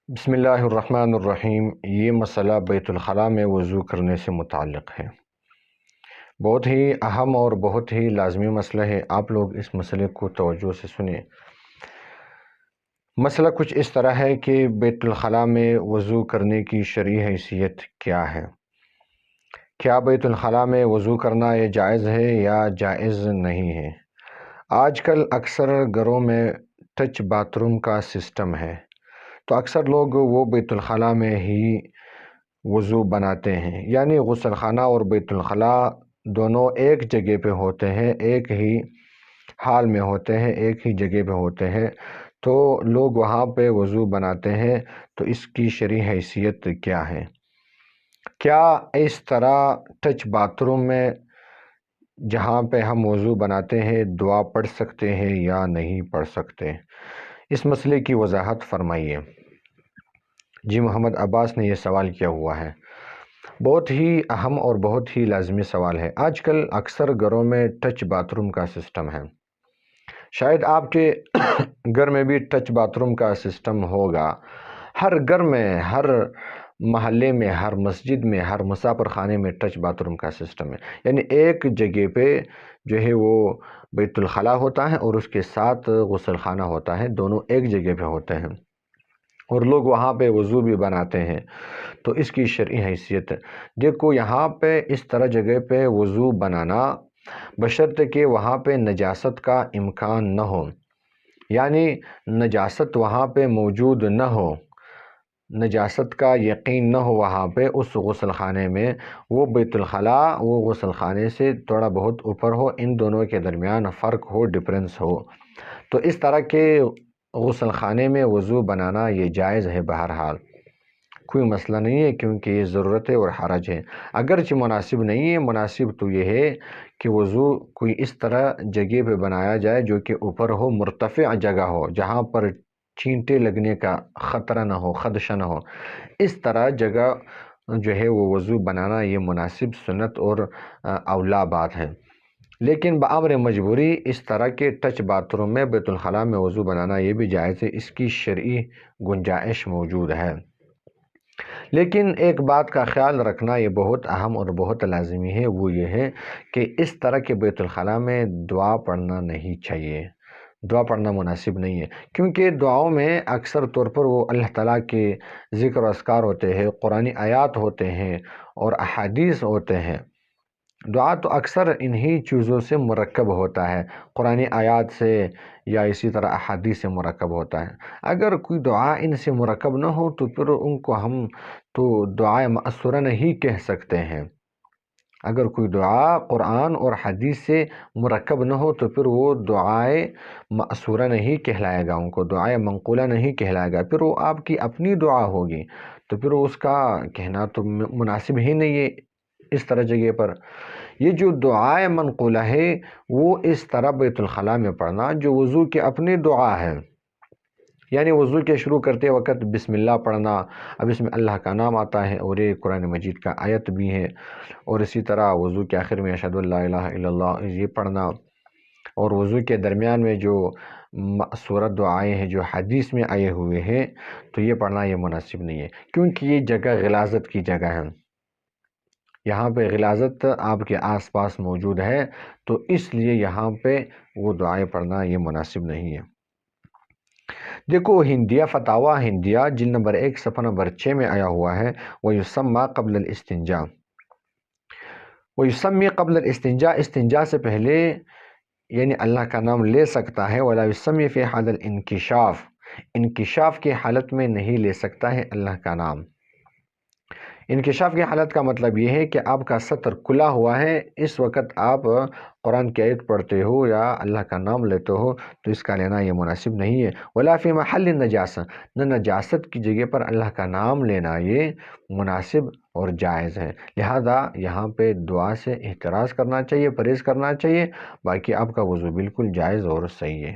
بسم اللہ الرحمن الرحیم۔ یہ مسئلہ بیت الخلاء میں وضو کرنے سے متعلق ہے۔ بہت ہی اہم اور بہت ہی لازمی مسئلہ ہے۔ آپ لوگ اس مسئلے کو توجہ سے سنیں۔ مسئلہ کچھ اس طرح ہے کہ بیت الخلاء میں وضو کرنے کی شرعی حیثیت کیا ہے؟ کیا بیت الخلاء میں وضو کرنا یہ جائز ہے یا جائز نہیں ہے؟ آج کل اکثر گھروں میں ٹچ باتھ روم کا سسٹم ہے، تو اکثر لوگ وہ بیت الخلاء میں ہی وضو بناتے ہیں، یعنی غسل خانہ اور بیت الخلاء دونوں ایک جگہ پہ ہوتے ہیں، ایک ہی حال میں ہوتے ہیں، ایک ہی جگہ پہ ہوتے ہیں، تو لوگ وہاں پہ وضو بناتے ہیں۔ تو اس کی شرعی حیثیت کیا ہے؟ کیا اس طرح ٹچ باتھ روم میں جہاں پہ ہم وضو بناتے ہیں دعا پڑھ سکتے ہیں یا نہیں پڑھ سکتے؟ اس مسئلے کی وضاحت فرمائیے۔ جی محمد عباس نے یہ سوال کیا ہوا ہے۔ بہت ہی اہم اور بہت ہی لازمی سوال ہے۔ آج کل اکثر گھروں میں ٹچ باتھ روم کا سسٹم ہے۔ شاید آپ کے گھر میں بھی ٹچ باتھ روم کا سسٹم ہوگا۔ ہر گھر میں، ہر محلے میں، ہر مسجد میں، ہر مسافر خانے میں ٹچ باتھ روم کا سسٹم ہے، یعنی ایک جگہ پہ جو ہے وہ بیت الخلاء ہوتا ہے اور اس کے ساتھ غسل خانہ ہوتا ہے، دونوں ایک جگہ پہ ہوتے ہیں اور لوگ وہاں پہ وضو بھی بناتے ہیں۔ تو اس کی شرعی حیثیت دیکھو، یہاں پہ اس طرح جگہ پہ وضو بنانا بشرط کہ وہاں پہ نجاست کا امکان نہ ہو، یعنی نجاست وہاں پہ موجود نہ ہو، نجاست کا یقین نہ ہو وہاں پہ اس غسل خانے میں، وہ بیت الخلاء وہ غسل خانے سے تھوڑا بہت اوپر ہو، ان دونوں کے درمیان فرق ہو، ڈفرینس ہو، تو اس طرح کے غسل خانے میں وضو بنانا یہ جائز ہے۔ بہرحال کوئی مسئلہ نہیں ہے، کیونکہ یہ ضرورت ہے اور حرج ہے۔ اگرچہ مناسب نہیں ہے، مناسب تو یہ ہے کہ وضو کوئی اس طرح جگہ پہ بنایا جائے جو کہ اوپر ہو، مرتفع جگہ ہو، جہاں پر چینٹے لگنے کا خطرہ نہ ہو، خدشہ نہ ہو، اس طرح جگہ جو ہے وہ وضو بنانا یہ مناسب، سنت اور اولا بات ہے۔ لیکن بامر مجبوری اس طرح کے ٹچ باتھ روم میں بیت الخلاء میں وضو بنانا یہ بھی جائز ہے، اس کی شرعی گنجائش موجود ہے۔ لیکن ایک بات کا خیال رکھنا یہ بہت اہم اور بہت لازمی ہے، وہ یہ ہے کہ اس طرح کے بیت الخلاء میں دعا پڑھنا نہیں چاہیے، دعا پڑھنا مناسب نہیں ہے، کیونکہ دعاؤں میں اکثر طور پر وہ اللہ تعالیٰ کے ذکر و اذکار ہوتے ہیں، قرآنی آیات ہوتے ہیں اور احادیث ہوتے ہیں۔ دعا تو اکثر انہی چیزوں سے مرکب ہوتا ہے، قرآنی آیات سے یا اسی طرح احادیث سے مرکب ہوتا ہے۔ اگر کوئی دعا ان سے مرکب نہ ہو تو پھر ان کو ہم تو دعائے مأثورہ نہیں کہہ سکتے ہیں۔ اگر کوئی دعا قرآن اور حدیث سے مرکب نہ ہو تو پھر وہ دعائے مأثورہ نہیں کہلائے گا، ان کو دعائے منقولہ نہیں کہلائے گا، پھر وہ آپ کی اپنی دعا ہوگی، تو پھر اس کا کہنا تو مناسب ہی نہیں ہے اس طرح جگہ پر۔ یہ جو دعائے منقولہ ہے وہ اس طرح بیت الخلاء میں پڑھنا جو وضو کی اپنی دعا ہے، یعنی وضو کے شروع کرتے وقت بسم اللہ پڑھنا، اب اس میں اللہ کا نام آتا ہے اور یہ قرآن مجید کا آیت بھی ہے، اور اسی طرح وضو کے آخر میں اشہد ان لا الہ الا اللہ یہ پڑھنا، اور وضو کے درمیان میں جو مأثورہ دعائیں ہیں جو حدیث میں آئے ہوئے ہیں تو یہ پڑھنا یہ مناسب نہیں ہے، کیونکہ یہ جگہ غلاظت کی جگہ ہے، یہاں پہ غلاظت آپ کے آس پاس موجود ہے، تو اس لیے یہاں پہ وہ دعائیں پڑھنا یہ مناسب نہیں ہے۔ دیکھو ہندیہ فتاویٰ ہندیہ جلد نمبر 1 صفحہ نمبر 6 میں آیا ہوا ہے، وَيُسَمَّى قبل الاستنجاء، وَيُسَمِّي قبل الاستنجاء، استنجا سے پہلے یعنی اللہ کا نام لے سکتا ہے، وَلَا يُسَمِّي فِي حَالِ الانکشاف، انکشاف کی حالت میں نہیں لے سکتا ہے اللہ کا نام۔ انکشاف کی حالت کا مطلب یہ ہے کہ آپ کا سطر کھلا ہوا ہے، اس وقت آپ قرآن کی آیت پڑھتے ہو یا اللہ کا نام لیتے ہو تو اس کا لینا یہ مناسب نہیں ہے۔ ولا فی محل النجاسہ، نہ نجاست کی جگہ پر اللہ کا نام لینا یہ مناسب اور جائز ہے، لہذا یہاں پہ دعا سے احتراز کرنا چاہیے، پرہیز کرنا چاہیے، باقی آپ کا وضو بالکل جائز اور صحیح ہے۔